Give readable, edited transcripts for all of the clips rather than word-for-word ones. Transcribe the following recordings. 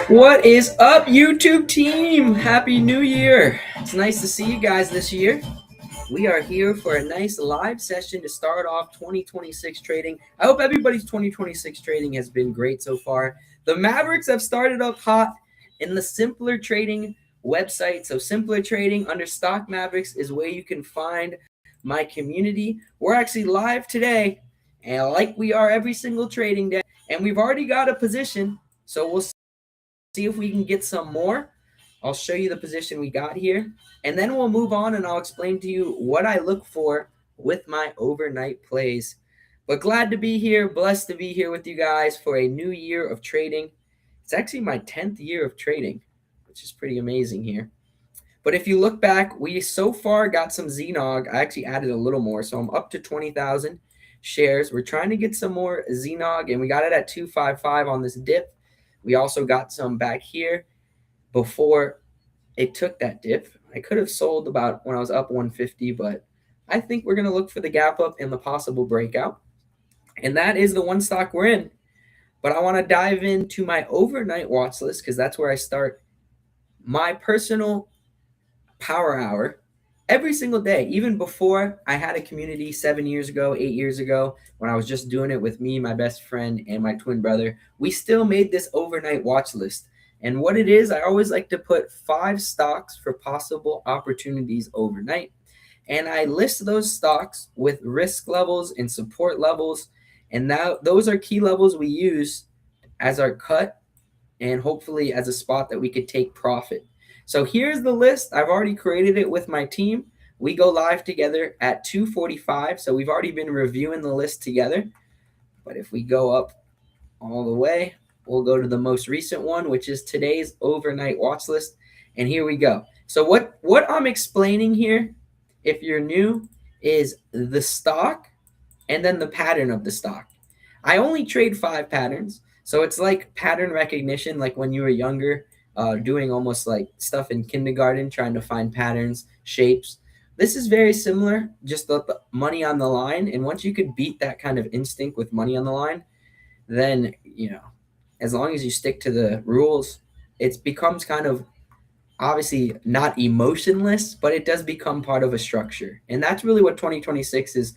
What is up, YouTube team? Happy New Year! It's nice to see you guys this year. We are here for a nice live session to start off 2026 trading. I hope everybody's 2026 trading has been great so far. The Mavericks have started up hot in the Simpler Trading website. So Simpler Trading under Stock Mavericks is where you can find my community. We're actually live today, and like we are every single trading day, and we've already got a position. So we'll see if we can get some more. I'll show you the position we got here, and then we'll move on and I'll explain to you what I look for with my overnight plays. But glad to be here, blessed to be here with you guys for a new year of trading. It's actually my 10th year of trading, which is pretty amazing here. But if you look back, we so far got some ZNOG. I actually added a little more, so I'm up to 20,000 shares. We're trying to get some more ZNOG, and we got it at 255 on this dip. We also got some back here before it took that dip. I could have sold about when I was up 150, but I think we're going to look for the gap up and the possible breakout. And that is the one stock we're in. But I want to dive into my overnight watch list because that's where I start my personal power hour every single day. Even before I had a community 7 years ago, 8 years ago, when I was just doing it with me, my best friend, and my twin brother, we still made this overnight watch list. And what it is, I always like to put 5 stocks for possible opportunities overnight. And I list those stocks with risk levels and support levels. And now those are key levels we use as our cut and hopefully as a spot that we could take profit. So here's the list. I've already created it with my team. We go live together at 2:45. So we've already been reviewing the list together. But if we go up all the way, we'll go to the most recent one, which is today's overnight watch list. And here we go. So what I'm explaining here, if you're new, is the stock and then the pattern of the stock. I only trade 5 patterns. So it's like pattern recognition, like when you were younger, doing almost like stuff in kindergarten, trying to find patterns, shapes. This is very similar, just the money on the line. And once you could beat that kind of instinct with money on the line, then, as long as you stick to the rules, it becomes kind of obviously not emotionless, but it does become part of a structure. And that's really what 2026 is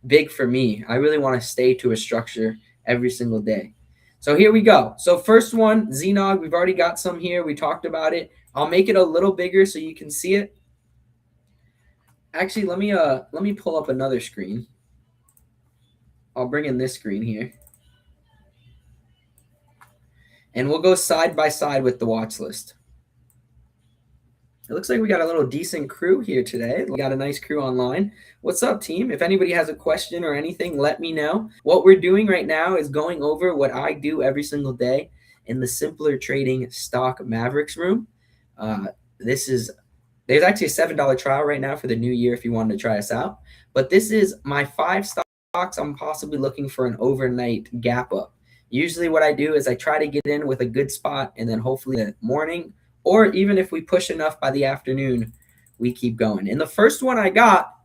big for me. I really want to stay to a structure every single day. So here we go. So first one, ZNOG, we've already got some here. We talked about it. I'll make it a little bigger so you can see it. Actually, let me pull up another screen. I'll bring in this screen here. And we'll go side by side with the watch list. It looks like we got a little decent crew here today. We got a nice crew online. What's up, team? If anybody has a question or anything, let me know. What we're doing right now is going over what I do every single day in the Simpler Trading Stock Mavericks room. There's actually a $7 trial right now for the new year if you wanted to try us out. But this is my 5 stocks I'm possibly looking for an overnight gap up. Usually what I do is I try to get in with a good spot and then hopefully in the morning, or even if we push enough by the afternoon, we keep going. And the first one I got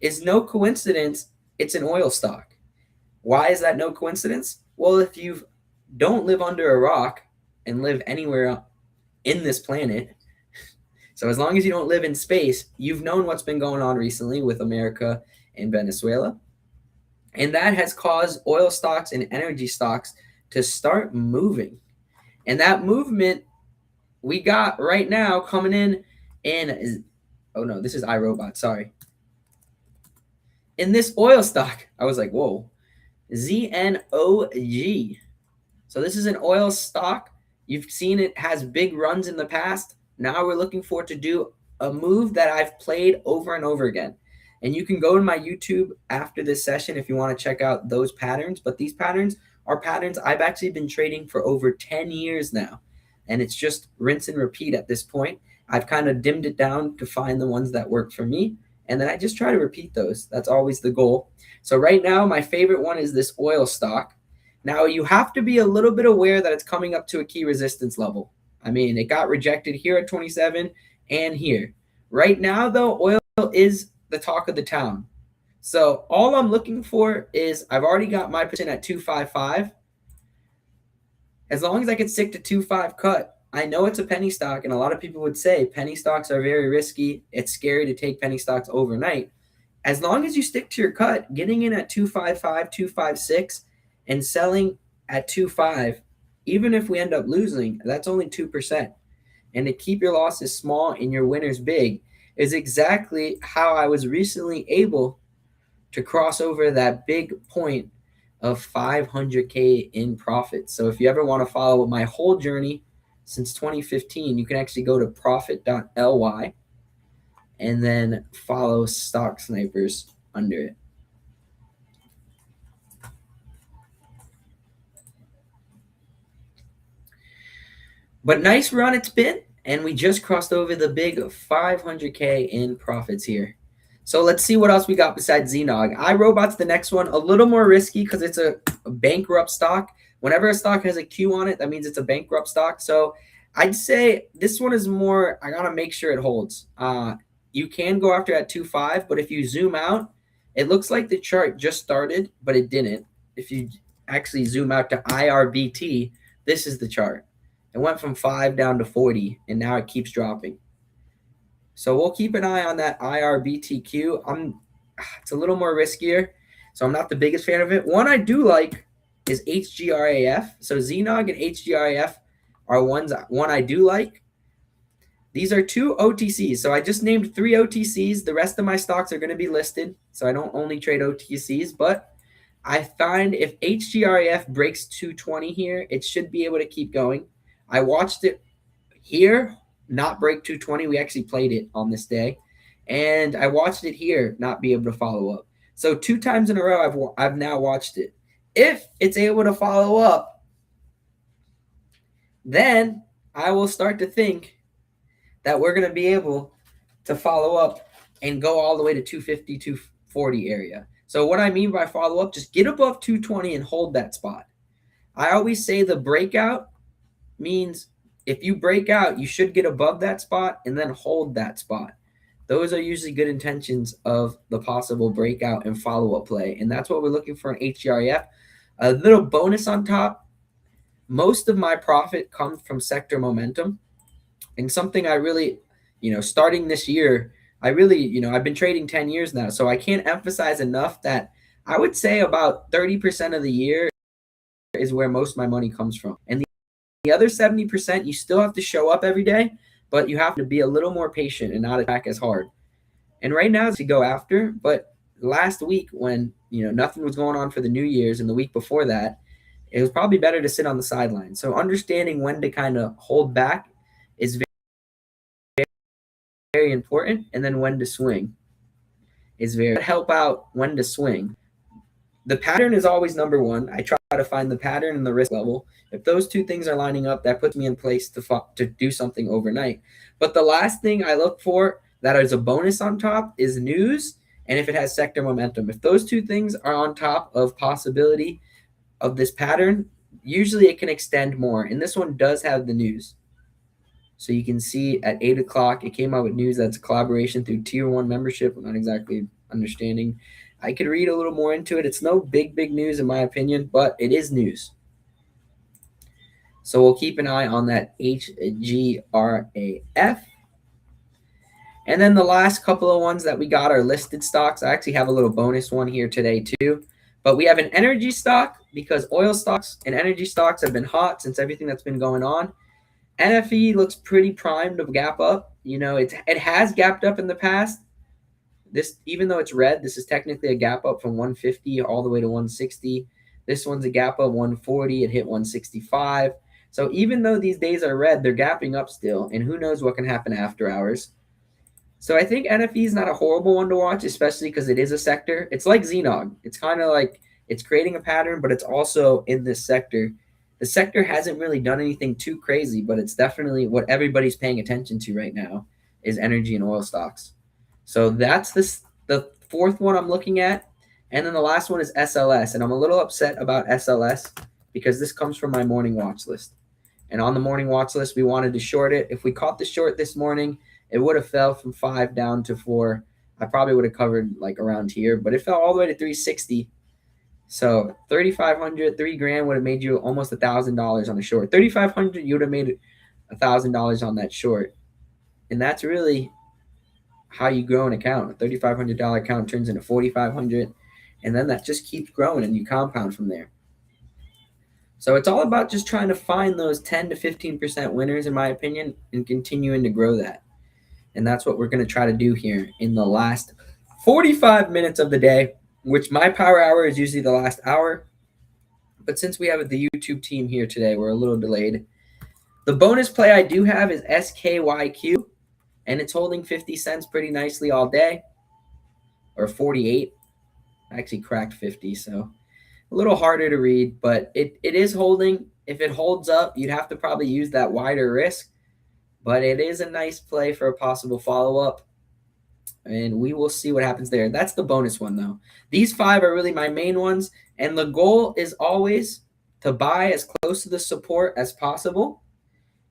is no coincidence. It's an oil stock. Why is that no coincidence? Well, if you don't live under a rock and live anywhere in this planet, so as long as you don't live in space, you've known what's been going on recently with America and Venezuela. And that has caused oil stocks and energy stocks to start moving. And that movement we got right now coming in, oh no, this is iRobot, sorry. In this oil stock, I was like, whoa, ZNOG. So this is an oil stock. You've seen it has big runs in the past. Now we're looking for it to do a move that I've played over and over again. And you can go to my YouTube after this session if you want to check out those patterns. But these patterns are patterns I've actually been trading for over 10 years now. And it's just rinse and repeat at this point. I've kind of dimmed it down to find the ones that work for me. And then I just try to repeat those. That's always the goal. So right now, my favorite one is this oil stock. Now, you have to be a little bit aware that it's coming up to a key resistance level. I mean, it got rejected here at 27 and here. Right now, though, oil is the talk of the town. So all I'm looking for is I've already got my position at 255. As long as I can stick to 2-5 cut, I know it's a penny stock, and a lot of people would say penny stocks are very risky. It's scary to take penny stocks overnight. As long as you stick to your cut, getting in at 255, 256, and selling at 25, even if we end up losing, that's only 2%. And to keep your losses small and your winners big is exactly how I was recently able to cross over that big point of 500K in profit. So if you ever want to follow my whole journey since 2015, you can actually go to profit.ly and then follow Stock Snipers under it. But nice run it's been, and we just crossed over the big 500K in profits here. So let's see what else we got besides Znog. iRobot's the next one, a little more risky because it's a bankrupt stock. Whenever a stock has a Q on it, that means it's a bankrupt stock. So I'd say this one is more, I got to make sure it holds. You can go after at 2.5, but if you zoom out, it looks like the chart just started, but it didn't. If you actually zoom out to IRBT, this is the chart. It went from 5 down to 40, and now it keeps dropping. So we'll keep an eye on that IRBTQ. It's a little more riskier, so I'm not the biggest fan of it. One I do like is HGRAF. So ZNOG and HGRAF are one I do like. These are 2 OTCs. So I just named 3 OTCs. The rest of my stocks are going to be listed, so I don't only trade OTCs. But I find if HGRAF breaks 220 here, it should be able to keep going. I watched it here not break 220. We actually played it on this day, and I watched it here not be able to follow up. So 2 times in a row, I've now watched it. If it's able to follow up, then I will start to think that we're going to be able to follow up and go all the way to 250, 240 area. So what I mean by follow up, just get above 220 and hold that spot. I always say the breakout means if you break out, you should get above that spot and then hold that spot. Those are usually good intentions of the possible breakout and follow-up play. And that's what we're looking for in HGRF. A little bonus on top. Most of my profit comes from sector momentum. And something I really, starting this year, I've been trading 10 years now. So I can't emphasize enough that I would say about 30% of the year is where most of my money comes from. And the other 70%, you still have to show up every day, but you have to be a little more patient and not attack as hard. And right now is to go after, but last week when, nothing was going on for the New Year's and the week before that, it was probably better to sit on the sidelines. So understanding when to kind of hold back is very, very important, and then when to swing is very help out when to swing. The pattern is always number one. I try to find the pattern and the risk level. If those 2 things are lining up, that puts me in place to do something overnight. But the last thing I look for that is a bonus on top is news, and if it has sector momentum. If those 2 things are on top of possibility of this pattern, usually it can extend more. And this one does have the news. So you can see at 8 o'clock, it came out with news that's a collaboration through Tier 1 membership. I'm not exactly understanding. I could read a little more into it. It's no big news in my opinion, but it is news. So we'll keep an eye on that HGRAF. And then the last couple of ones that we got are listed stocks. I actually have a little bonus one here today too. But we have an energy stock because oil stocks and energy stocks have been hot since everything that's been going on. NFE looks pretty primed to gap up. It has gapped up in the past. This, even though it's red, this is technically a gap up from 150 all the way to 160. This one's a gap up 140. It hit 165. So even though these days are red, they're gapping up still, and who knows what can happen after hours. So I think NFE is not a horrible one to watch, especially because it is a sector. It's like ZNOG. It's kind of like it's creating a pattern, but it's also in this sector. The sector hasn't really done anything too crazy, but it's definitely what everybody's paying attention to right now is energy and oil stocks. So that's the 4th one I'm looking at. And then the last one is SLS. And I'm a little upset about SLS because this comes from my morning watch list. And on the morning watch list, we wanted to short it. If we caught the short this morning, it would have fell from 5 down to 4. I probably would have covered like around here, but it fell all the way to 360. So 3,500, 3 grand would have made you almost $1,000 on a short. 3,500, you would have made $1,000 on that short, and that's really how you grow an account. A $3,500 account turns into 4,500, and then that just keeps growing, and you compound from there. So it's all about just trying to find those 10 to 15% winners, in my opinion, and continuing to grow that. And that's what we're going to try to do here in the last 45 minutes of the day, which my power hour is usually the last hour. But since we have the YouTube team here today, we're a little delayed. The bonus play I do have is SKYQ, and it's holding 50 cents pretty nicely all day, or 48. I actually cracked 50, so a little harder to read, but it is holding. If it holds up, you'd have to probably use that wider risk, but it is a nice play for a possible follow-up, and we will see what happens there. That's the bonus one, though. These 5 are really my main ones, and the goal is always to buy as close to the support as possible,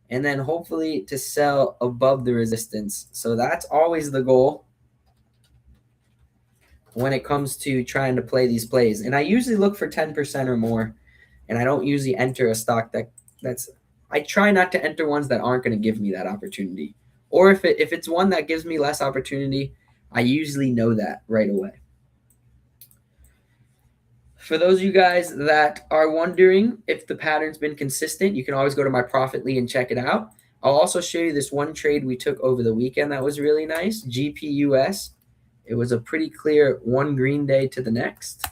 and then hopefully to sell above the resistance. So that's always the goal when it comes to trying to play these plays. And I usually look for 10% or more, and I don't usually enter a stock that's I try not to enter ones that aren't going to give me that opportunity. Or if it's one that gives me less opportunity, I usually know that right away. For those of you guys that are wondering if the pattern's been consistent, you can always go to my Profitly and check it out. I'll also show you this one trade we took over the weekend that was really nice, GPUS. It was a pretty clear one green day to the next.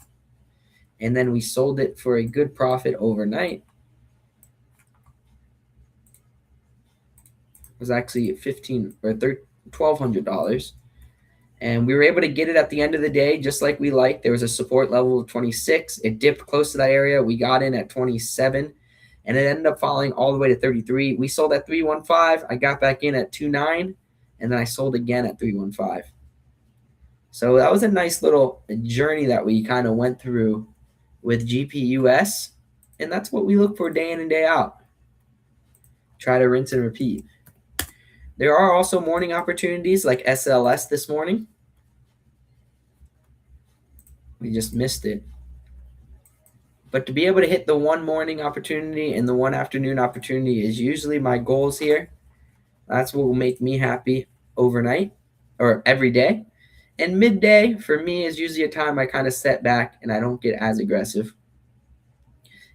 And then we sold it for a good profit overnight. It was actually $1,200. And we were able to get it at the end of the day, just like we liked. There was a support level of 26. It dipped close to that area. We got in at 27, and it ended up falling all the way to 33. We sold at 315. I got back in at 29, and then I sold again at 315. So that was a nice little journey that we kind of went through with GPUS, and that's what we look for day in and day out. Try to rinse and repeat. There are also morning opportunities like SLS this morning. We just missed it. But to be able to hit the one morning opportunity and the one afternoon opportunity is usually my goals here. That's what will make me happy overnight or every day. And midday for me is usually a time I kind of set back and I don't get as aggressive.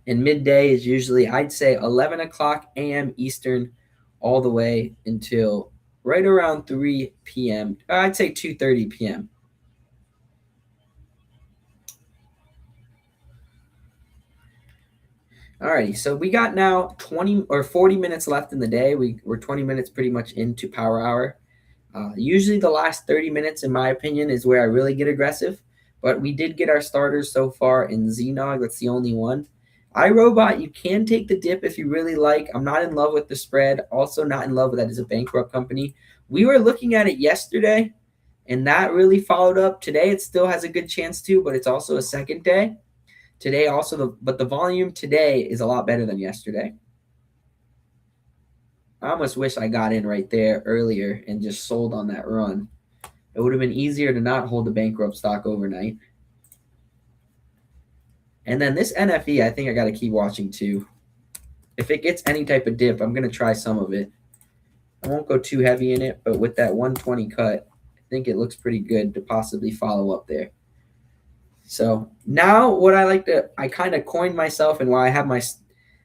And midday is usually, I'd say, 11 o'clock a.m. Eastern all the way until right around 3 p.m. I'd say 2:30 p.m. Alrighty, so we got now 20 or 40 minutes left in the day. We're 20 minutes pretty much into power hour. Usually the last 30 minutes, in my opinion, is where I really get aggressive. But we did get our starters so far in ZNOG. That's the only one. iRobot, you can take the dip if you really like. I'm not in love with the spread. Also not in love with that as a bankrupt company. We were looking at it yesterday, and that really followed up. Today it still has a good chance to, but it's also a second day. Today also, but the volume today is a lot better than yesterday. I almost wish I got in right there earlier and just sold on that run. It would have been easier to not hold the bankrupt stock overnight. And then this NFE, I think I got to keep watching too. If it gets any type of dip, I'm going to try some of it. I won't go too heavy in it, but with that 120 cut, I think it looks pretty good to possibly follow up there. So now what I kind of coined myself, and why I have my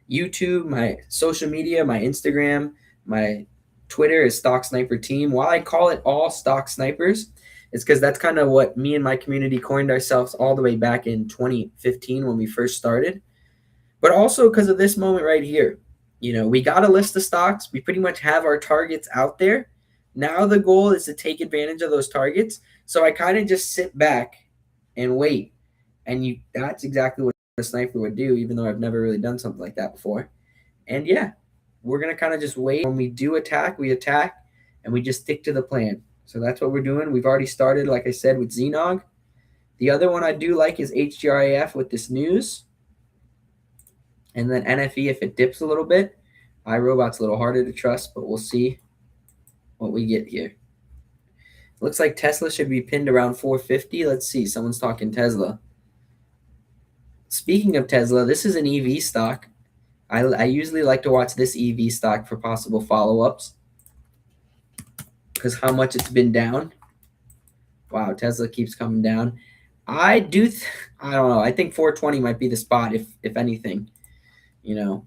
YouTube, my social media, my Instagram, my Twitter is Stock Sniper Team. While I call it all Stock Snipers, it's because that's kind of what me and my community coined ourselves all the way back in 2015 when we first started. But also because of this moment right here. You know, we got a list of stocks. We pretty much have our targets out there. Now the goal is to take advantage of those targets. So I kind of just sit back and wait. And that's exactly what a sniper would do, even though I've never really done something like that before. And yeah, we're going to kind of just wait. When we do attack, we attack, and we just stick to the plan. So that's what we're doing. We've already started, like I said, with ZNOG. The other one I do like is HGRAF with this news. And then NFE if it dips a little bit. iRobot's a little harder to trust, but we'll see what we get here. Looks like Tesla should be pinned around 450. Let's see. Someone's talking Tesla. Speaking of Tesla, this is an EV stock. I usually like to watch this EV stock for possible follow-ups because how much it's been down. Wow, Tesla keeps coming down. I do. I don't know. I think 420 might be the spot if anything.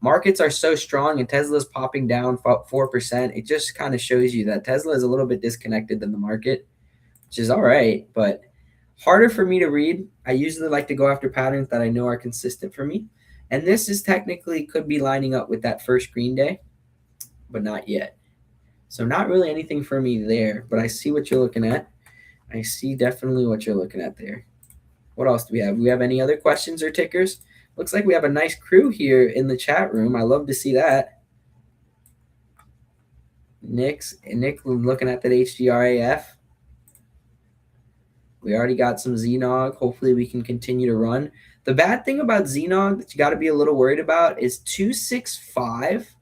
Markets are so strong and Tesla's popping down 4%. It just kind of shows you that Tesla is a little bit disconnected than the market, which is all right, but harder for me to read. I usually like to go after patterns that I know are consistent for me. And this is technically could be lining up with that first green day, but not yet. So not really anything for me there, but I see what you're looking at. I see definitely what you're looking at there. What else do we have? Do we have any other questions or tickers? Looks like we have a nice crew here in the chat room. I love to see that. Nick looking at that HGRAF. We already got some ZNOG. Hopefully we can continue to run. The bad thing about ZNOG that you got to be a little worried about is 265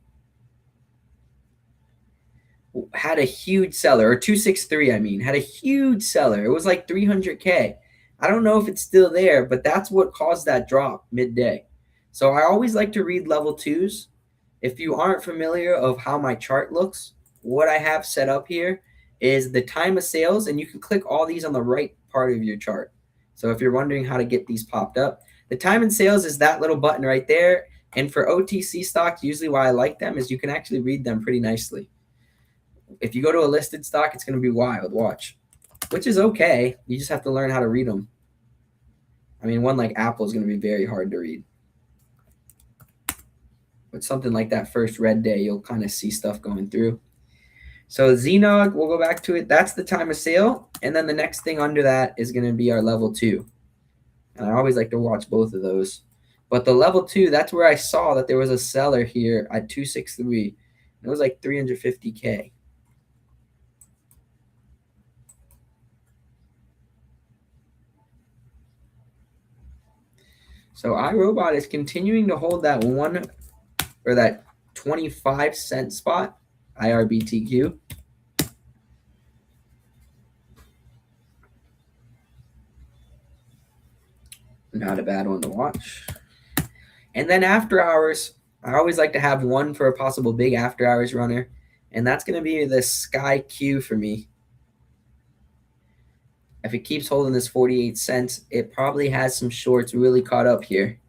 had a huge seller, or 263, I mean, had a huge seller. It was like 300K. I don't know if it's still there, but that's what caused that drop midday. So I always like to read level twos. If you aren't familiar of how my chart looks, what I have set up here is the time of sales, and you can click all these on the right part of your chart. So if you're wondering how to get these popped up, the time and sales is that little button right there. And for OTC stocks, usually why I like them is you can actually read them pretty nicely. If you go to a listed stock, it's going to be wild. Watch, which is okay. You just have to learn how to read them. I mean, one like Apple is going to be very hard to read. But something like that first red day, you'll kind of see stuff going through. So ZNOG, we'll go back to it. That's the time of sale. And then the next thing under that is going to be our level 2. And I always like to watch both of those. But the level 2, that's where I saw that there was a seller here at 263. It was like 350K. So iRobot is continuing to hold that that 25-cent spot, IRBTQ. Not a bad one to watch. And then after hours, I always like to have one for a possible big after hours runner. And that's going to be the Sky Q for me. If it keeps holding this 48 cents, it probably has some shorts really caught up here.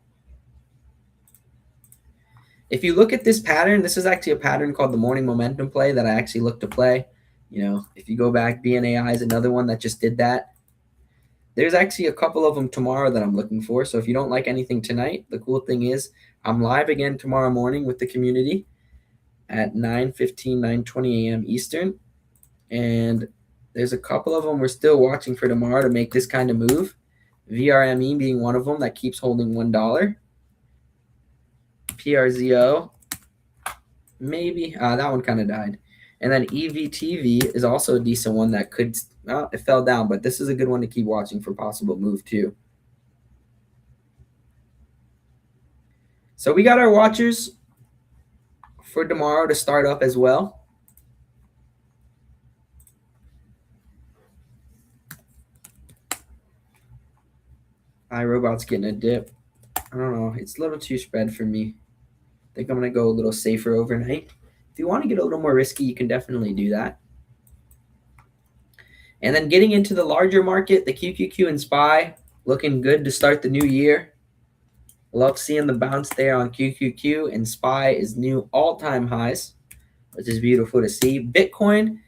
If you look at this pattern, this is actually a pattern called the morning momentum play that I actually look to play. If you go back, BNAI is another one that just did that. There's actually a couple of them tomorrow that I'm looking for. So if you don't like anything tonight, the cool thing is I'm live again tomorrow morning with the community at 9:15, 9:20 a.m. Eastern. And there's a couple of them we're still watching for tomorrow to make this kind of move. VRME being one of them that keeps holding $1. PRZO, maybe. That one kind of died. And then EVTV is also a decent one that could, well, it fell down, but this is a good one to keep watching for possible move too. So we got our watchers for tomorrow to start up as well. iRobot's getting a dip. I don't know. It's a little too spread for me. I think I'm going to go a little safer overnight. If you want to get a little more risky, you can definitely do that. And then getting into the larger market, the QQQ and SPY looking good to start the new year. Love seeing the bounce there on QQQ, and SPY is new all-time highs, which is beautiful to see. Bitcoin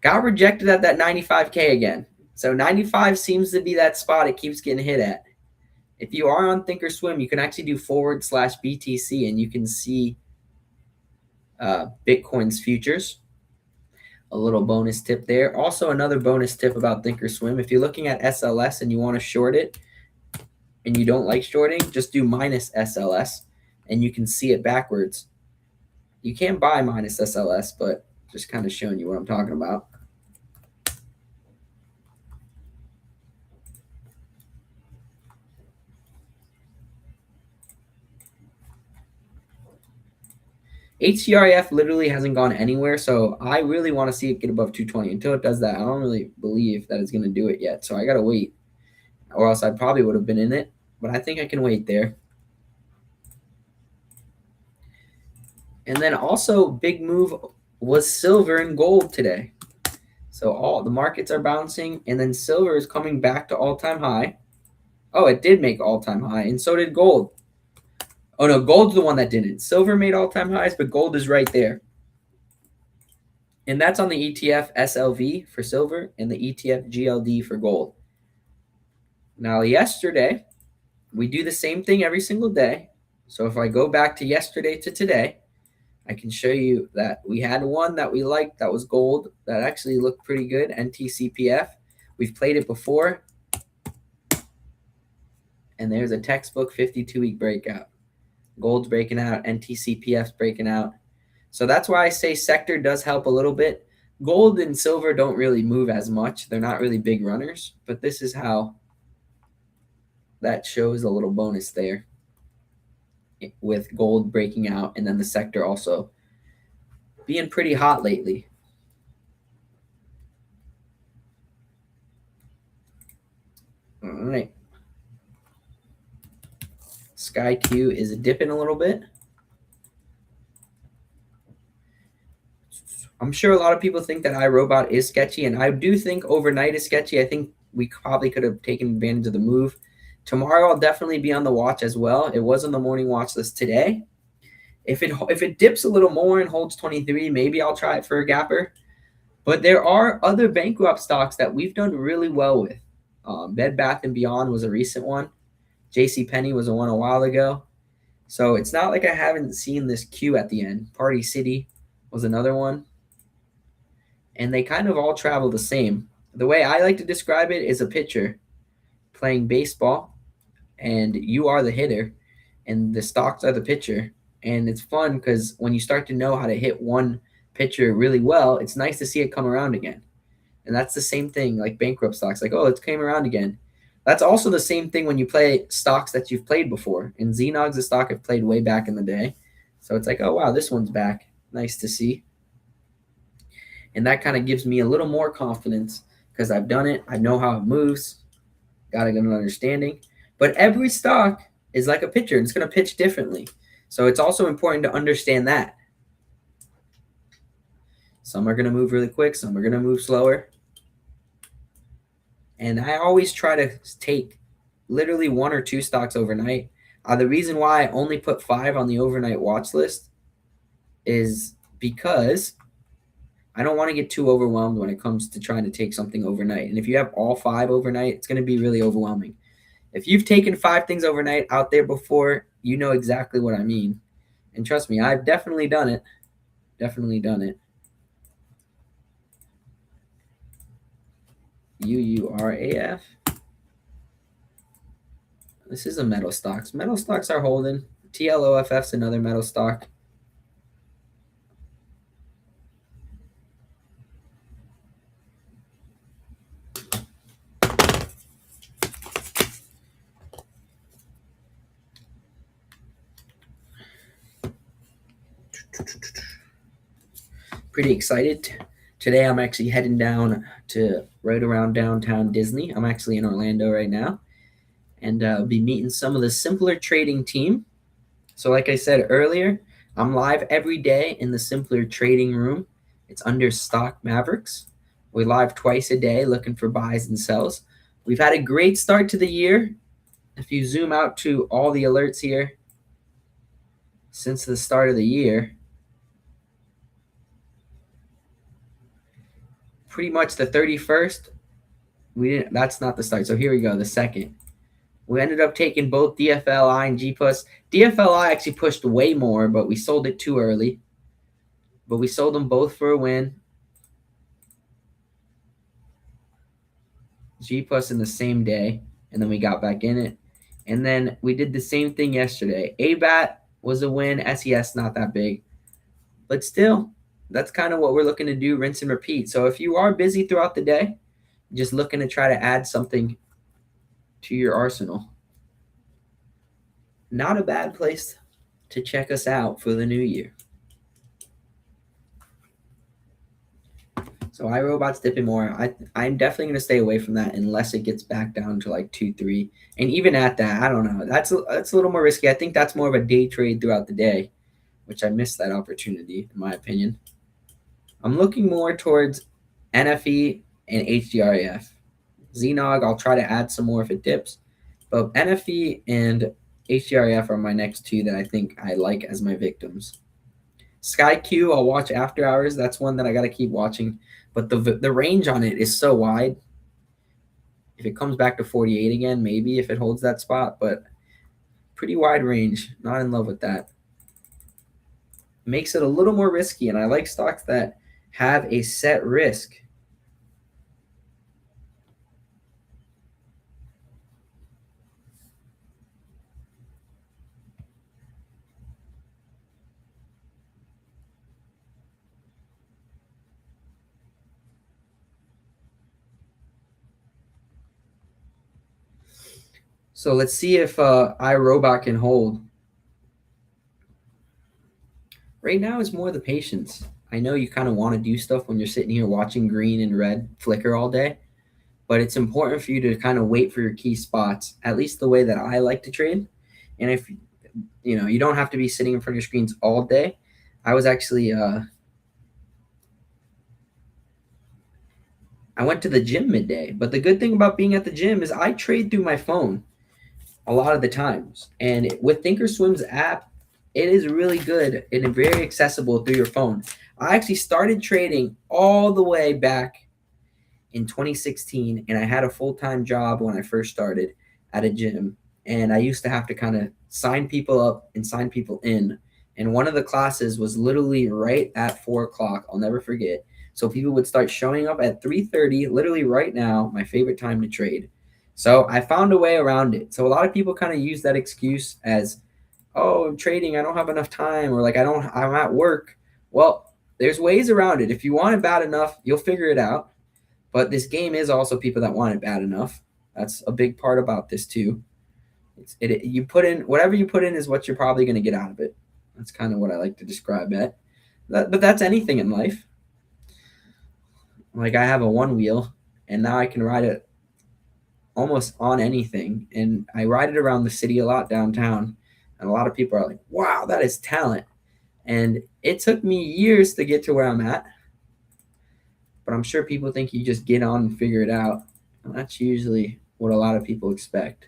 got rejected at that 95K again. So 95 seems to be that spot it keeps getting hit at. If you are on Thinkorswim, you can actually do /BTC, and you can see Bitcoin's futures. A little bonus tip there. Also, another bonus tip about Thinkorswim. If you're looking at SLS and you want to short it and you don't like shorting, just do minus SLS and you can see it backwards. You can buy minus SLS, but just kind of showing you what I'm talking about. HCRF literally hasn't gone anywhere, so I really want to see it get above 220. Until it does that, I don't really believe that it's going to do it yet, so I got to wait, or else I probably would have been in it. but I think I can wait there. And then also big move was silver and gold today. So all the markets are bouncing, and then silver is coming back to all-time high. Oh, it did make all-time high, and so did gold. Oh no, gold's the one that didn't. Silver made all-time highs, but gold is right there. And that's on the ETF SLV for silver and the ETF GLD for gold. Now, yesterday, we do the same thing every single day. So if I go back to yesterday to today, I can show you that we had one that we liked that was gold that actually looked pretty good, NTCPF. We've played it before. And there's a textbook 52-week breakout. Gold's breaking out, NTCPF's breaking out. So that's why I say sector does help a little bit. Gold and silver don't really move as much. They're not really big runners, but this is how that shows a little bonus there with gold breaking out and then the sector also being pretty hot lately. All right. SkyQ is dipping a little bit. I'm sure a lot of people think that iRobot is sketchy, and I do think overnight is sketchy. I think we probably could have taken advantage of the move. Tomorrow I'll definitely be on the watch as well. It was on the morning watch list today. If it dips a little more and holds 23, maybe I'll try it for a gapper. But there are other bankrupt stocks that we've done really well with. Bed Bath & Beyond was a recent one. JCPenney was a one a while ago. So it's not like I haven't seen this Q at the end. Party City was another one. And they kind of all travel the same. The way I like to describe it is a pitcher playing baseball, and you are the hitter, and the stocks are the pitcher. And it's fun because when you start to know how to hit one pitcher really well, it's nice to see it come around again. And that's the same thing like bankrupt stocks. Like, oh, it came around again. That's also the same thing when you play stocks that you've played before. And Xenog's a stock I've played way back in the day. So it's like, oh, wow, this one's back. Nice to see. And that kind of gives me a little more confidence because I've done it. I know how it moves. Got a good understanding. But every stock is like a pitcher, and it's going to pitch differently. So it's also important to understand that. Some are going to move really quick. Some are going to move slower. And I always try to take literally one or two stocks overnight. The reason why I only put 5 on the overnight watch list is because I don't want to get too overwhelmed when it comes to trying to take something overnight. And if you have all 5 overnight, it's going to be really overwhelming. If you've taken 5 things overnight out there before, you know exactly what I mean. And trust me, I've definitely done it. Definitely done it. UURAF. This is a metal stocks. Metal stocks are holding. TLOFF's another metal stock. Pretty excited. Today I'm actually heading down to right around downtown Disney. I'm actually in Orlando right now. And I'll be meeting some of the Simpler Trading team. So like I said earlier, I'm live every day in the Simpler Trading room. It's under Stock Mavericks. We're live twice a day looking for buys and sells. We've had a great start to the year. If you zoom out to all the alerts here since the start of the year, pretty much the 31st, that's not the start. So here we go, the second. We ended up taking both DFLI and GPUS. DFLI actually pushed way more, but we sold it too early. But we sold them both for a win. GPUS in the same day, and then we got back in it. And then we did the same thing yesterday. ABAT was a win. SES not that big. But still, that's kind of what we're looking to do, rinse and repeat. So if you are busy throughout the day, just looking to try to add something to your arsenal, not a bad place to check us out for the new year. So iRobot's dipping more. I'm definitely going to stay away from that unless it gets back down to like 2 3. And even at that, I don't know. That's a little more risky. I think that's more of a day trade throughout the day, which I missed that opportunity in my opinion. I'm looking more towards NFE and HDREF. Xenog, I'll try to add some more if it dips, but NFE and HDREF are my next two that I think I like as my victims. SkyQ, I'll watch after hours. That's one that I got to keep watching, but the range on it is so wide. If it comes back to 48 again, maybe if it holds that spot, but pretty wide range. Not in love with that. Makes it a little more risky, and I like stocks that have a set risk. So let's see if iRobot can hold. Right now is more the patience. I know you kind of want to do stuff when you're sitting here watching green and red flicker all day, but it's important for you to kind of wait for your key spots, at least the way that I like to trade. And if you don't have to be sitting in front of your screens all day. I was actually I went to the gym midday, but the good thing about being at the gym is I trade through my phone a lot of the times. And with Thinkorswim's app, it is really good and very accessible through your phone. I actually started trading all the way back in 2016, and I had a full-time job when I first started at a gym, and I used to have to kind of sign people up and sign people in. And one of the classes was literally right at 4 o'clock. I'll never forget. So people would start showing up at 3:30, literally right now, my favorite time to trade. So I found a way around it. So a lot of people kind of use that excuse as, oh, I'm trading, I don't have enough time, or like I'm at work. Well, there's ways around it. If you want it bad enough, you'll figure it out. But this game is also people that want it bad enough. That's a big part about this too. You put in whatever you put in is what you're probably going to get out of it. That's kind of what I like to describe it. But that's anything in life. Like I have a one wheel, and now I can ride it almost on anything, and I ride it around the city a lot downtown. And a lot of people are like, "Wow, that is talent." And it took me years to get to where I'm at, but I'm sure people think you just get on and figure it out. And that's usually what a lot of people expect.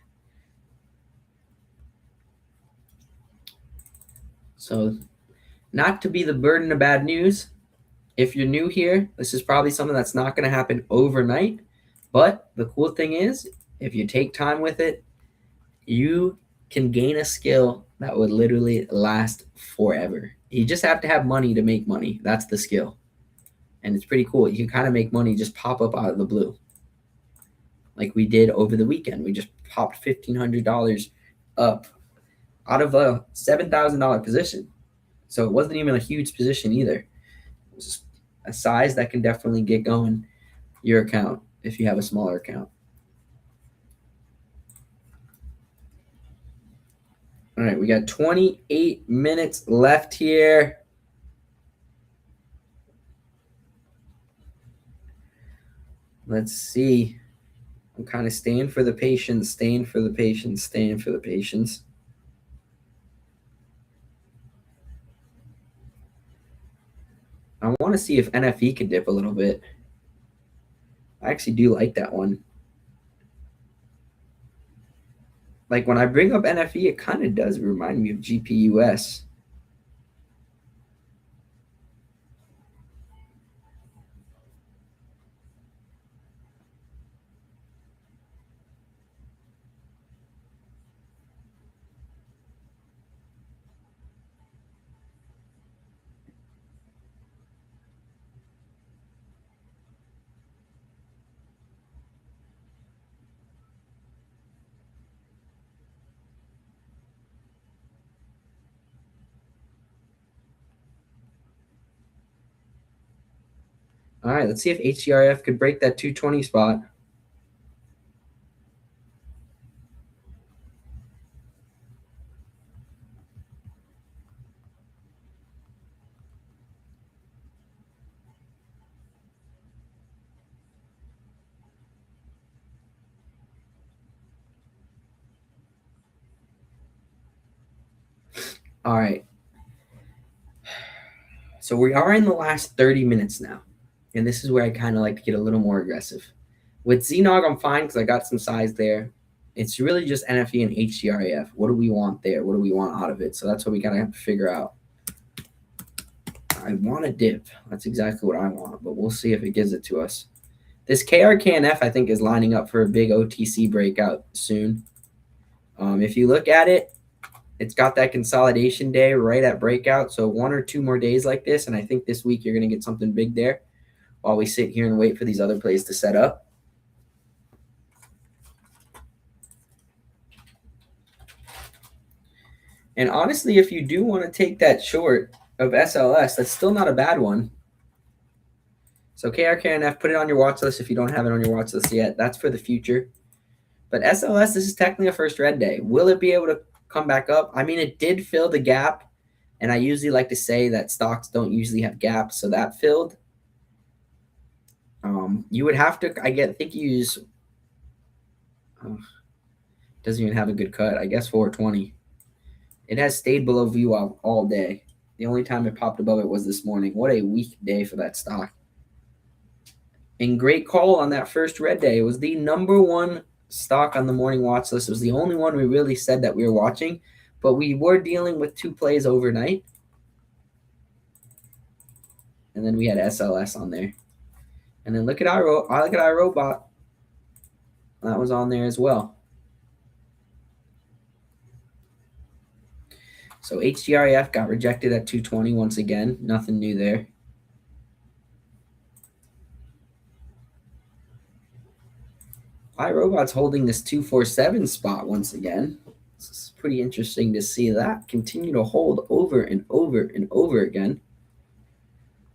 So, not to be the burden of bad news, if you're new here, this is probably something that's not going to happen overnight. But the cool thing is, if you take time with it, you can gain a skill that would literally last forever. You just have to have money to make money. That's the skill. And it's pretty cool. You can kind of make money just pop up out of the blue. Like we did over the weekend. We just popped $1,500 up out of a $7,000 position. So it wasn't even a huge position either. It was just a size that can definitely get going your account if you have a smaller account. All right, we got 28 minutes left here. Let's see. I'm kind of staying for the patience, staying for the patience, staying for the patience. I want to see if NFE can dip a little bit. I actually do like that one. Like when I bring up NFE, it kind of does remind me of GPUS. All right, let's see if HCRF could break that 220 spot. All right. So we are in the last 30 minutes now. And this is where I kind of like to get a little more aggressive. With ZNOG, I'm fine because I got some size there. It's really just NFE and HGRAF. What do we want there? What do we want out of it? So that's what we gotta have to figure out. I want a dip. That's exactly what I want, but we'll see if it gives it to us. This KRKNF, I think, is lining up for a big OTC breakout soon. If you look at it, it's got that consolidation day right at breakout. So 1 or 2 more days like this, and I think this week you're going to get something big there while we sit here and wait for these other plays to set up. And honestly, if you do want to take that short of SLS, that's still not a bad one. So KRKNF, put it on your watch list if you don't have it on your watch list yet. That's for the future. But SLS, this is technically a first red day. Will it be able to come back up? I mean, it did fill the gap. And I usually like to say that stocks don't usually have gaps. So that filled. You would have to, think you use, doesn't even have a good cut. I guess 420. It has stayed below VWAP all day. The only time it popped above it was this morning. What a weak day for that stock. And great call on that first red day. It was the number 1 stock on the morning watch list. It was the only one we really said that we were watching, but we were dealing with 2 plays overnight. And then we had SLS on there. And then look at iRobot. That was on there as well. So HGRAF got rejected at 220 once again. Nothing new there. iRobot's holding this 247 spot once again. It's pretty interesting to see that continue to hold over and over and over again.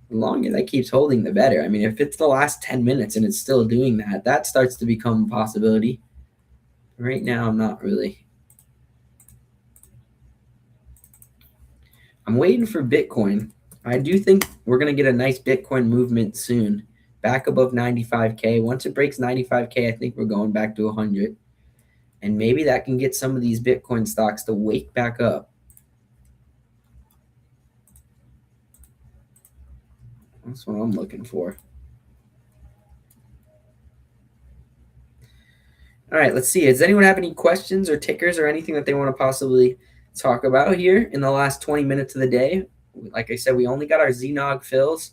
The longer that keeps holding, the better. I mean, if it's the last 10 minutes and it's still doing that, that starts to become a possibility. Right now, I'm not really. I'm waiting for Bitcoin. I do think we're going to get a nice Bitcoin movement soon. Back above 95K. Once it breaks 95K, I think we're going back to 100. And maybe that can get some of these Bitcoin stocks to wake back up. That's what I'm looking for. All right, let's see. Does anyone have any questions or tickers or anything that they want to possibly talk about here in the last 20 minutes of the day? Like I said, we only got our ZNOG fills.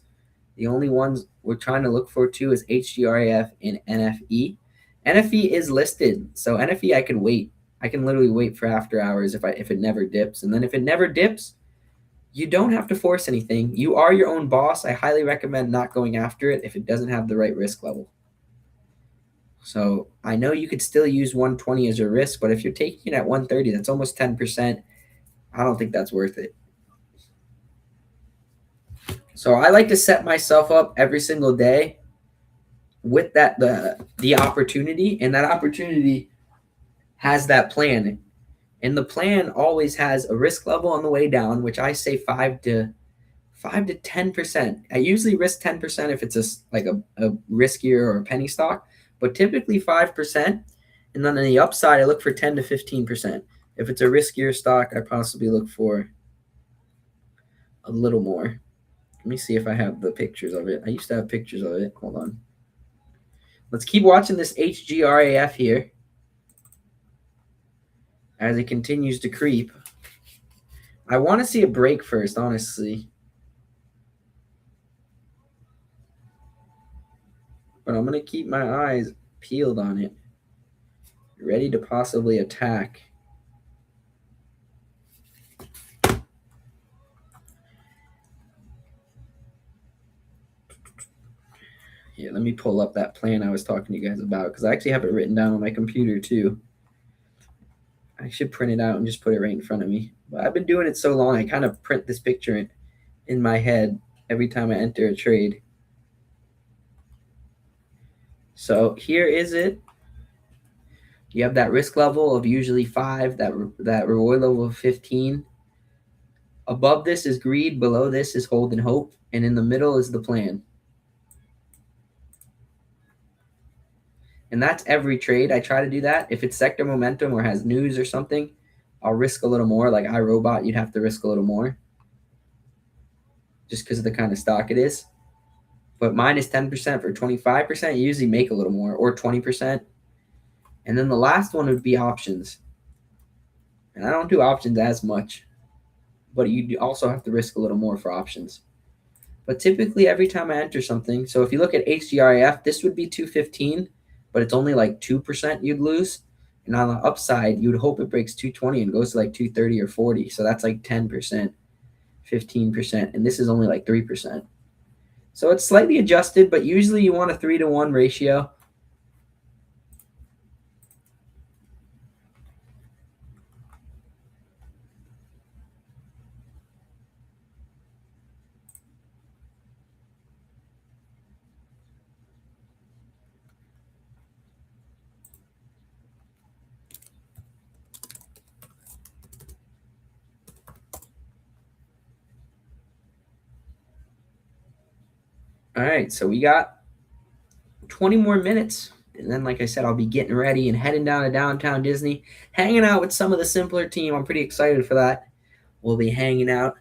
The only ones we're trying to look for too is HGRAF and NFE. NFE is listed, so NFE I can wait. I can literally wait for after hours if it never dips. And then if it never dips, you don't have to force anything. You are your own boss. I highly recommend not going after it if it doesn't have the right risk level. So I know you could still use 120 as your risk, but if you're taking it at 130, that's almost 10%. I don't think that's worth it. So I like to set myself up every single day with that the opportunity, and that opportunity has that plan. And the plan always has a risk level on the way down, which I say 5 to 10%. I usually risk 10% if it's a riskier or a penny stock, but typically 5%. And then on the upside, I look for 10 to 15%. If it's a riskier stock, I possibly look for a little more. Let me see if I have the pictures of it. I used to have pictures of it. Hold on. Let's keep watching this HGRAF here as it continues to creep. I want to see a break first, honestly. But I'm going to keep my eyes peeled on it, ready to possibly attack. Here, let me pull up that plan I was talking to you guys about, because I actually have it written down on my computer too. I should print it out and just put it right in front of me. But I've been doing it so long, I kind of print this picture in my head every time I enter a trade. So here is it. You have that risk level of usually 5, that reward level of 15. Above this is greed, below this is hold and hope, and in the middle is the plan. And that's every trade. I try to do that. If it's sector momentum or has news or something, I'll risk a little more. Like iRobot, you'd have to risk a little more just because of the kind of stock it is. But mine is 10% for 25%. You usually make a little more, or 20%. And then the last one would be options. And I don't do options as much, but you also have to risk a little more for options. But typically, every time I enter something, so if you look at HGRAF, this would be 215, but it's only like 2% you'd lose. And on the upside, you'd hope it breaks 220 and goes to like 230 or 40. So that's like 10%, 15%. And this is only like 3%. So it's slightly adjusted, but usually you want a 3-to-1 ratio. All right, so we got 20 more minutes. And then, like I said, I'll be getting ready and heading down to downtown Disney, hanging out with some of the simpler team. I'm pretty excited for that. We'll be hanging out.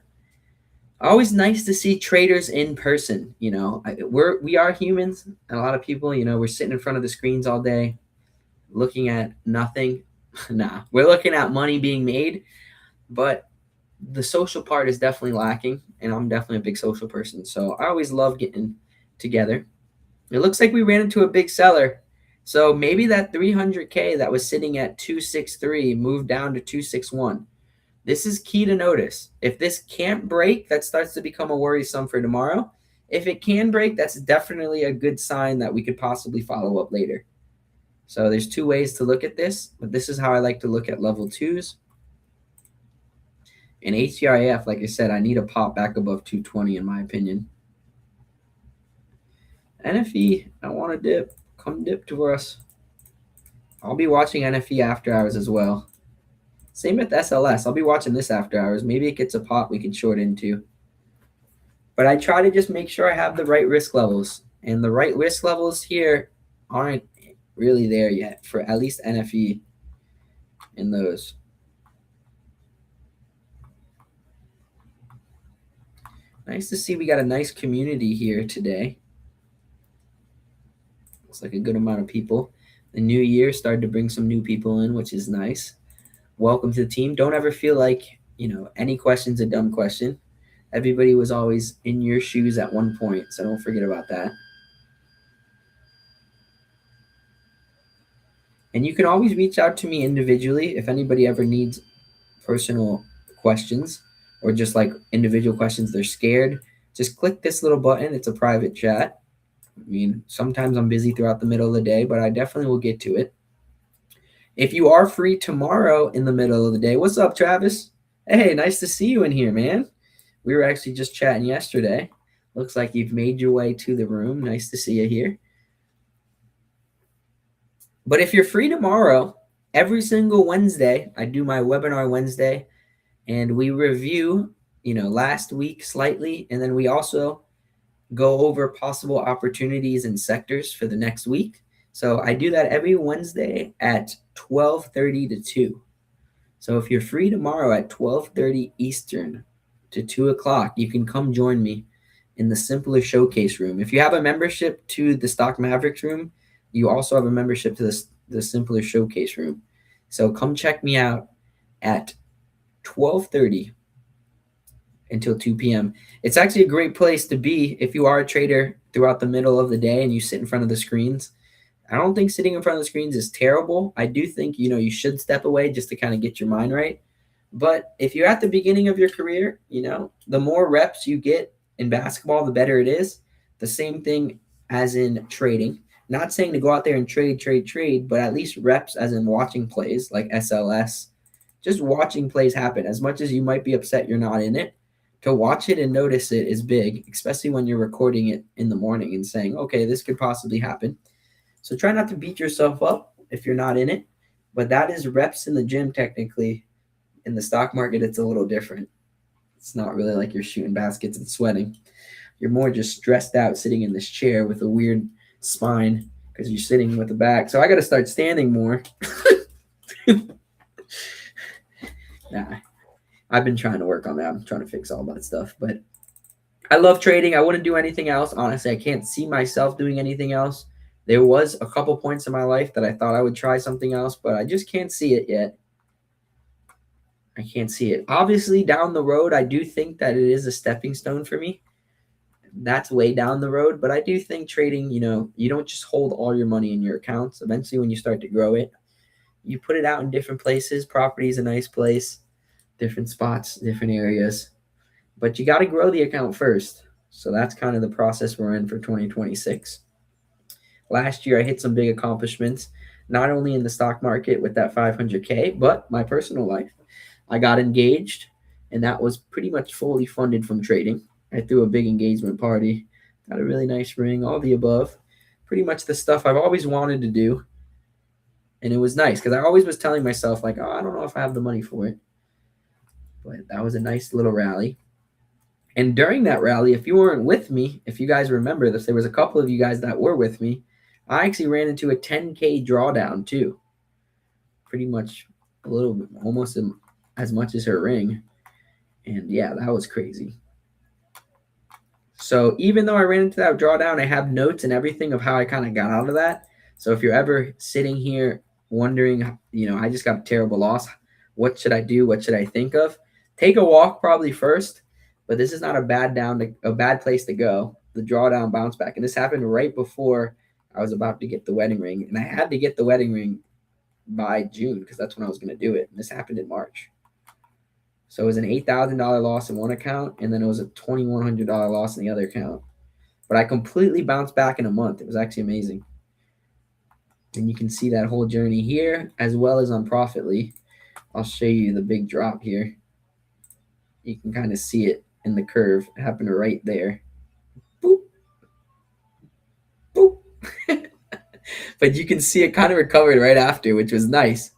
Always nice to see traders in person. We are humans, and a lot of people, we're sitting in front of the screens all day, looking at nothing. Nah, we're looking at money being made, but the social part is definitely lacking, and I'm definitely a big social person, so I always love getting together. It looks like we ran into a big seller. So maybe that 300K that was sitting at 263 moved down to 261. This is key to notice. If this can't break, that starts to become a worrisome for tomorrow. If it can break, that's definitely a good sign that we could possibly follow up later. So there's two ways to look at this, but this is how I like to look at level twos. In HTRAF, like I said, I need a pop back above 220 in my opinion. NFE, I want to dip. Come dip to us. I'll be watching NFE after hours as well. Same with SLS. I'll be watching this after hours. Maybe it gets a pop we can short into. But I try to just make sure I have the right risk levels. And the right risk levels here aren't really there yet for at least NFE in those. Nice to see we got a nice community here today. Looks like a good amount of people. The new year started to bring some new people in, which is nice. Welcome to the team. Don't ever feel like, any question's a dumb question. Everybody was always in your shoes at one point, so don't forget about that. And you can always reach out to me individually if anybody ever needs personal questions or just like individual questions. They're scared. Just click this little button. It's a private chat. I mean, sometimes I'm busy throughout the middle of the day, but I definitely will get to it. If you are free tomorrow in the middle of the day, what's up, Travis? Hey, nice to see you in here, man. We were actually just chatting yesterday. Looks like you've made your way to the room. Nice to see you here. But if you're free tomorrow, every single Wednesday, I do my webinar Wednesday, and we review, last week slightly, and then we also go over possible opportunities and sectors for the next week. So I do that every Wednesday at 12:30 to 2. So if you're free tomorrow at 12:30 Eastern to 2 o'clock, you can come join me in the Simpler Showcase room. If you have a membership to the Stock Mavericks room, you also have a membership to the Simpler Showcase room. So come check me out at 12:30 until 2 p.m. It's actually a great place to be if you are a trader throughout the middle of the day and you sit in front of the screens. I don't think sitting in front of the screens is terrible. I do think, you should step away just to kind of get your mind right. But if you're at the beginning of your career, the more reps you get in basketball, the better it is. The same thing as in trading. Not saying to go out there and trade, but at least reps as in watching plays like SLS. Just watching plays happen. As much as you might be upset you're not in it, to watch it and notice it is big, especially when you're recording it in the morning and saying, okay, this could possibly happen. So try not to beat yourself up if you're not in it. But that is reps in the gym technically. In the stock market, it's a little different. It's not really like you're shooting baskets and sweating. You're more just stressed out sitting in this chair with a weird spine because you're sitting with the back. So I got to start standing more. Yeah, I've been trying to work on that. I'm trying to fix all that stuff. But I love trading. I wouldn't do anything else. Honestly, I can't see myself doing anything else. There was a couple points in my life that I thought I would try something else, but I just can't see it yet. I can't see it. Obviously, down the road, I do think that it is a stepping stone for me. That's way down the road, but I do think trading, you don't just hold all your money in your accounts. Eventually, when you start to grow it, you put it out in different places. Property is a nice place, different spots, different areas, but you got to grow the account first. So that's kind of the process we're in for 2026. Last year, I hit some big accomplishments, not only in the stock market with that 500K, but my personal life. I got engaged, and that was pretty much fully funded from trading. I threw a big engagement party, got a really nice ring, all the above. Pretty much the stuff I've always wanted to do. And it was nice because I always was telling myself, like, oh, I don't know if I have the money for it. But that was a nice little rally. And during that rally, if you weren't with me, if you guys remember this, there was a couple of you guys that were with me. I actually ran into a 10K drawdown too. Pretty much a little bit, almost as much as her ring. And yeah, that was crazy. So even though I ran into that drawdown, I have notes and everything of how I kind of got out of that. So if you're ever sitting here wondering, I just got a terrible loss. What should I do? What should I think of? Take a walk probably first, but this is not a bad place to go. The drawdown bounce back. And this happened right before I was about to get the wedding ring. And I had to get the wedding ring by June because that's when I was going to do it. And this happened in March. So it was an $8,000 loss in one account, and then it was a $2,100 loss in the other account. But I completely bounced back in a month. It was actually amazing. And you can see that whole journey here, as well as on Profitly. I'll show you the big drop here. You can kind of see it in the curve. It happened right there. Boop. Boop. But you can see it kind of recovered right after, which was nice.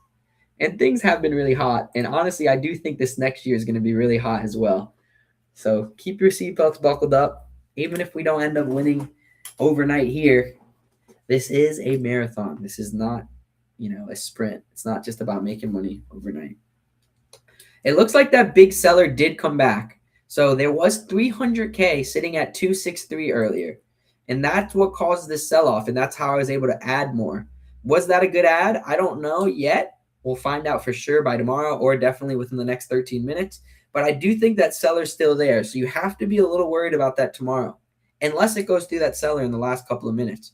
And things have been really hot. And honestly, I do think this next year is going to be really hot as well. So keep your seatbelts buckled up. Even if we don't end up winning overnight here, this is a marathon. This is not, a sprint. It's not just about making money overnight. It looks like that big seller did come back. So there was 300K sitting at 263 earlier. And that's what caused this sell-off. And that's how I was able to add more. Was that a good ad? I don't know yet. We'll find out for sure by tomorrow or definitely within the next 13 minutes. But I do think that seller's still there. So you have to be a little worried about that tomorrow. Unless it goes through that seller in the last couple of minutes.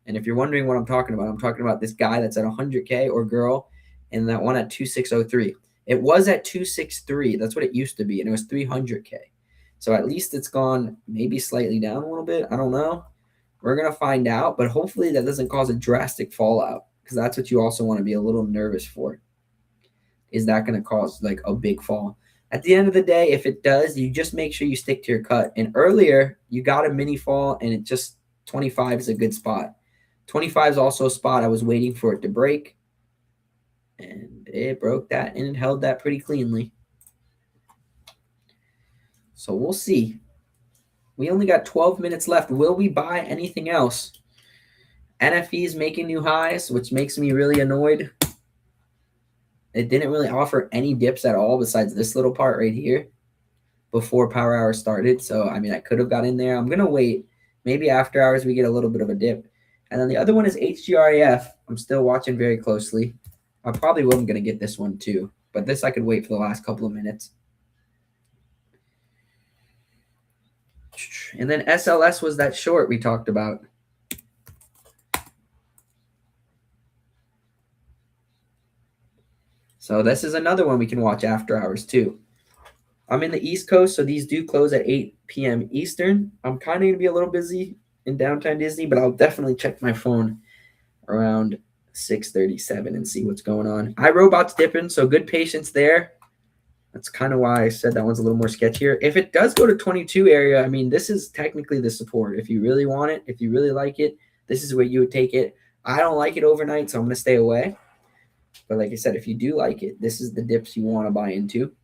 And if you're wondering what I'm talking about this guy that's at 100K or girl and that one at 2603. It was at 263. That's what it used to be. And it was 300K. So at least it's gone maybe slightly down a little bit. I don't know. We're going to find out. But hopefully that doesn't cause a drastic fallout because that's what you also want to be a little nervous for. Is that going to cause like a big fall? At the end of the day, if it does, you just make sure you stick to your cut. And earlier, you got a mini fall and it just 25 is a good spot. 25 is also a spot I was waiting for it to break. And it broke that and it held that pretty cleanly. So we'll see. We only got 12 minutes left. Will we buy anything else? NFE is making new highs, which makes me really annoyed. It didn't really offer any dips at all besides this little part right here before power hour started. So, I could have got in there. I'm going to wait. Maybe after hours we get a little bit of a dip. And then the other one is HGREF. I'm still watching very closely. I probably wasn't going to get this one too. But this I could wait for the last couple of minutes. And then SLS was that short we talked about. So this is another one we can watch after hours too. I'm in the East Coast, so these do close at 8 p.m. Eastern. I'm kind of going to be a little busy in downtown Disney, but I'll definitely check my phone around 6:37 and see what's going on. iRobot's dipping, so good patience there. That's kind of why I said that one's a little more sketchier. If it does go to 22 area, this is technically the support. If you really want it, if you really like it, this is where you would take it. I don't like it overnight, so I'm going to stay away. But like I said, if you do like it, this is the dips you want to buy into.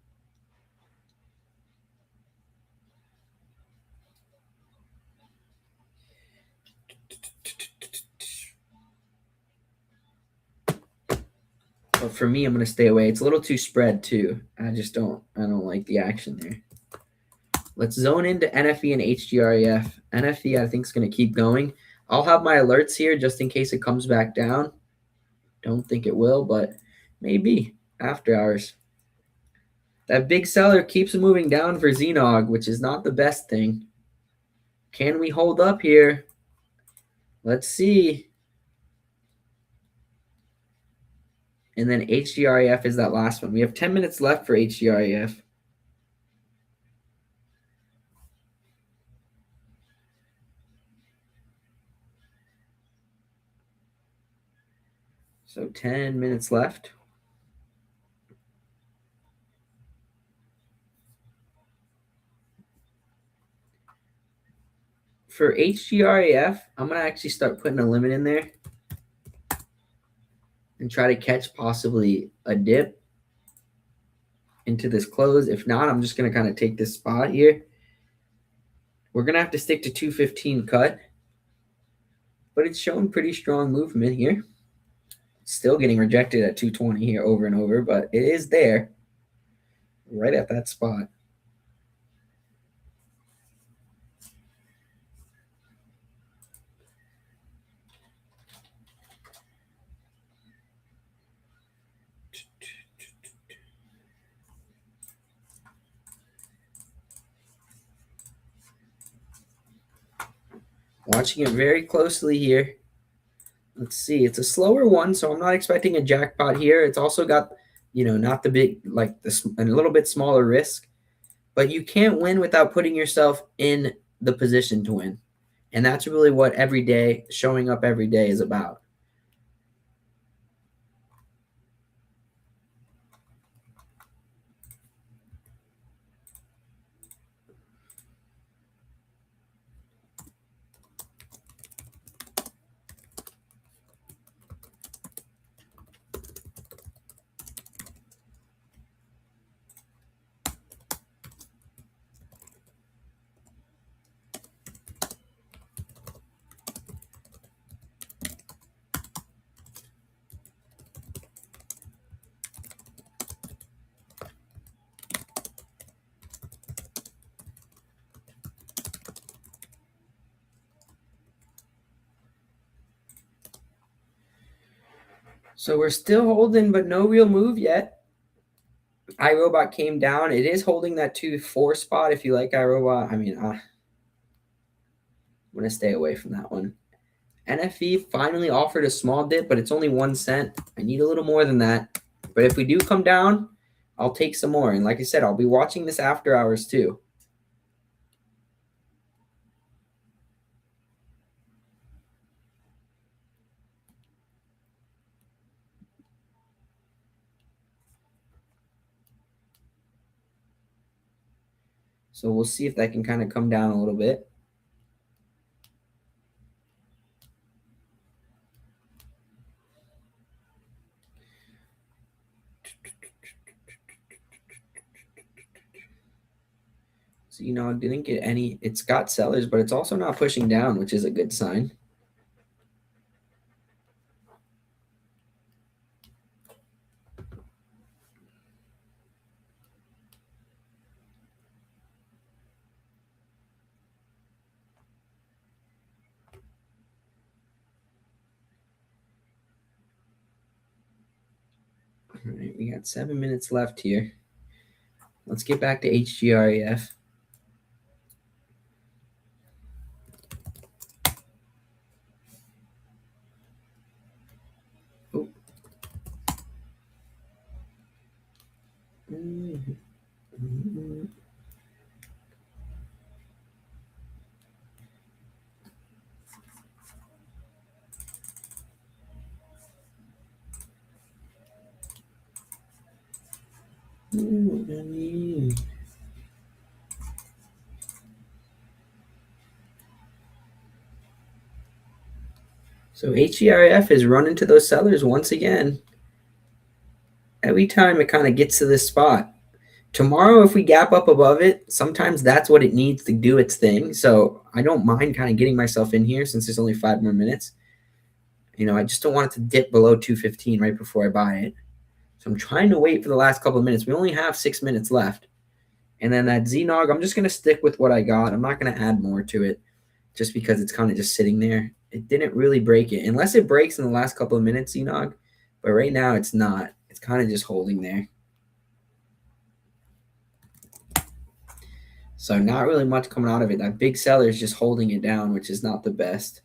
But for me, I'm going to stay away. It's a little too spread too. I don't like the action there. Let's zone into NFE and HGREF. NFE, I think, is going to keep going. I'll have my alerts here just in case it comes back down. Don't think it will, but maybe after hours. That big seller keeps moving down for Xenog, which is not the best thing. Can we hold up here? Let's see. And then HGREF is that last one. We have 10 minutes left for HGREF. So 10 minutes left. For HGREF, I'm going to actually start putting a limit in there and try to catch possibly a dip into this close. If not, I'm just going to kind of take this spot here. We're going to have to stick to 215 cut, but it's showing pretty strong movement here. Still getting rejected at 220 here over and over, but it is there right at that spot. Watching it very closely here. Let's see. It's a slower one, so I'm not expecting a jackpot here. It's also got, not the big, like this, a little bit smaller risk. But you can't win without putting yourself in the position to win. And that's really what every day, showing up every day is about. So we're still holding, but no real move yet. iRobot came down. It is holding that 2-4 spot. If you like iRobot, I'm going to stay away from that one. NFE finally offered a small dip, but it's only 1 cent. I need a little more than that. But if we do come down, I'll take some more. And like I said, I'll be watching this after hours too. So we'll see if that can kind of come down a little bit. So, didn't get any. It's got sellers, but it's also not pushing down, which is a good sign. All right, we got 7 minutes left here. Let's get back to HGREF. Oh. So HGRF is running to those sellers once again. Every time it kind of gets to this spot. Tomorrow, if we gap up above it, sometimes that's what it needs to do its thing. So I don't mind kind of getting myself in here since there's only 5 more minutes. I just don't want it to dip below 215 right before I buy it. So I'm trying to wait for the last couple of minutes. We only have 6 minutes left. And then that ZNOG, I'm just going to stick with what I got. I'm not going to add more to it just because it's kind of just sitting there. It didn't really break it, unless it breaks in the last couple of minutes, ZNOG. But right now it's not. It's kind of just holding there. So not really much coming out of it. That big seller is just holding it down, which is not the best.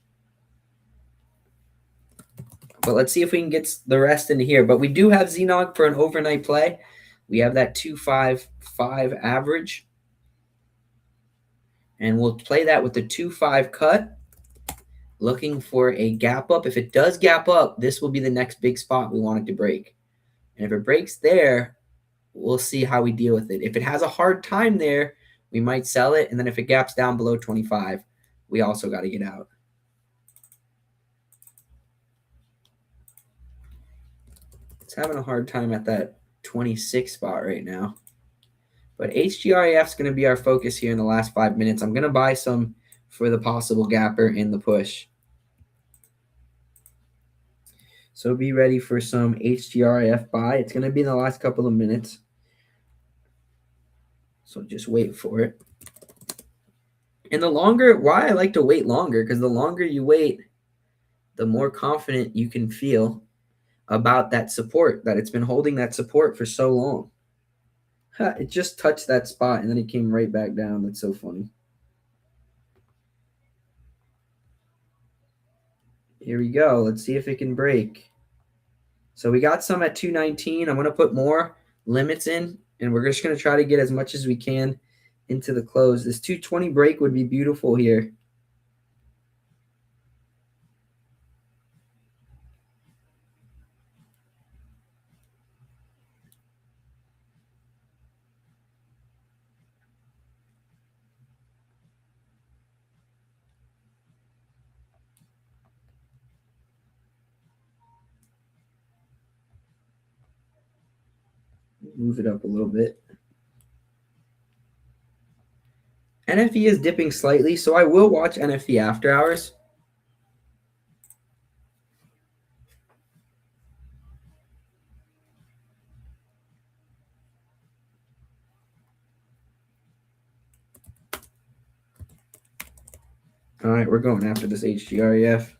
But let's see if we can get the rest into here. But we do have ZNOG for an overnight play. We have that 255 average. And we'll play that with the 2.5 cut. Looking for a gap up. If it does gap up, this will be the next big spot we want it to break. And if it breaks there, we'll see how we deal with it. If it has a hard time there, we might sell it. And then if it gaps down below 25, we also got to get out. It's having a hard time at that 26 spot right now. But HGRAF is going to be our focus here in the last 5 minutes. I'm going to buy some for the possible gapper in the push. So be ready for some HGRAF buy. It's going to be in the last couple of minutes. So just wait for it. And the longer, why I like to wait longer, because the longer you wait, the more confident you can feel about that support, that it's been holding that support for so long. It just touched that spot and then it came right back down. That's so funny. Here we go. Let's see if it can break. So we got some at 219. I'm going to put more limits in, and we're just going to try to get as much as we can into the close. This 220 break would be beautiful here. Move it up a little bit. NFE is dipping slightly, so I will watch NFE after hours. All right, we're going after this HGREF.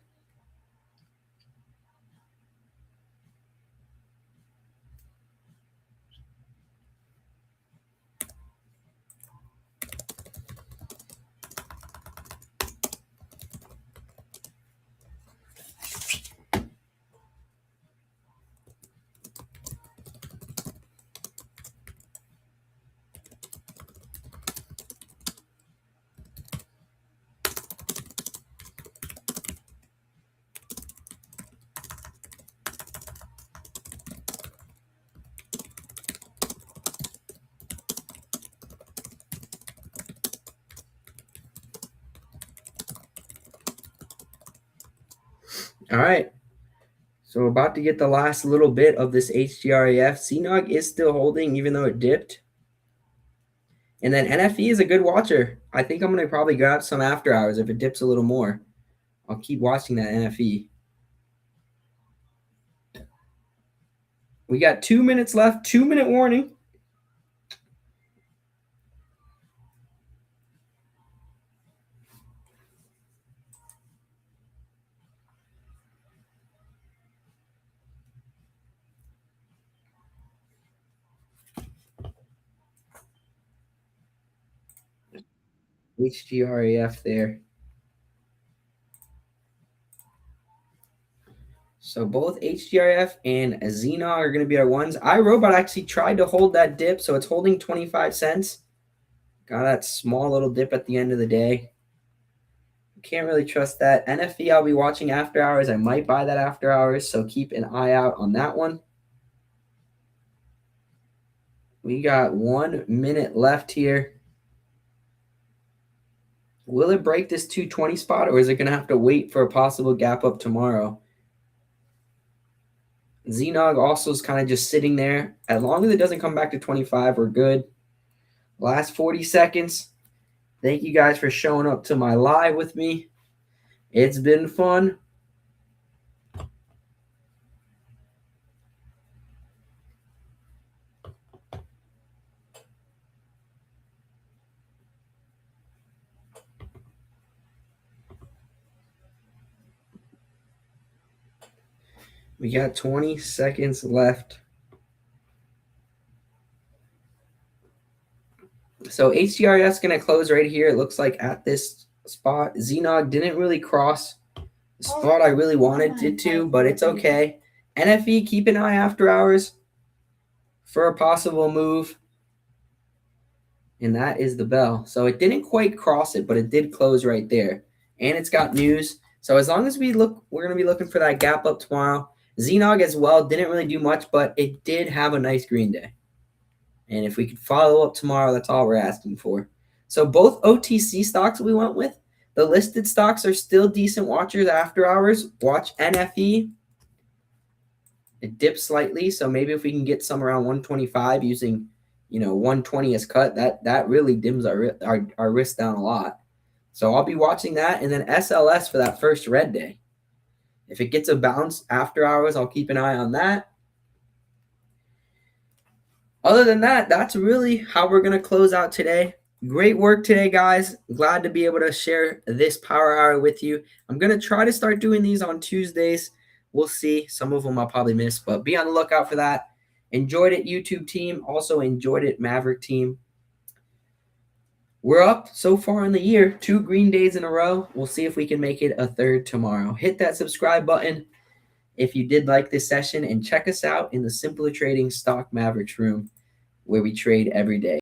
All right. So we're about to get the last little bit of this HGREF. CNOG is still holding even though it dipped. And then NFE is a good watcher. I think I'm going to probably grab some after hours if it dips a little more. I'll keep watching that NFE. We got 2 minutes left, 2-minute warning. HGREF there. So both HGRF and Xena are going to be our ones. iRobot actually tried to hold that dip, so it's holding 25 cents. Got that small little dip at the end of the day. Can't really trust that. NFE I'll be watching after hours. I might buy that after hours, so keep an eye out on that one. We got 1 minute left here. Will it break this 220 spot, or is it going to have to wait for a possible gap up tomorrow? ZNOG also is kind of just sitting there. As long as it doesn't come back to 25, we're good. Last 40 seconds. Thank you guys for showing up to my live with me. It's been fun. We got 20 seconds left. So HDRS is going to close right here. It looks like at this spot. Xenog didn't really cross the spot I really wanted it to, but it's okay. NFE, keep an eye after hours for a possible move. And that is the bell. So it didn't quite cross it, but it did close right there. And it's got news. So as long as we look, we're going to be looking for that gap up tomorrow. Xenog as well didn't really do much, but it did have a nice green day. And if we could follow up tomorrow, that's all we're asking for. So both OTC stocks we went with, the listed stocks are still decent watchers after hours. Watch NFE. It dips slightly, so maybe if we can get some around 125 using, 120 as cut, that really dims our risk down a lot. So I'll be watching that, and then SLS for that first red day. If it gets a bounce after hours, I'll keep an eye on that. Other than that, that's really how we're going to close out today. Great work today, guys. Glad to be able to share this power hour with you. I'm going to try to start doing these on Tuesdays. We'll see. Some of them I'll probably miss, but be on the lookout for that. Enjoyed it, YouTube team. Also enjoyed it, Maverick team. We're up so far in the year. 2 green days in a row. We'll see if we can make it a third tomorrow. Hit that subscribe button if you did like this session, and check us out in the Simpler Trading Stock Mavericks room where we trade every day.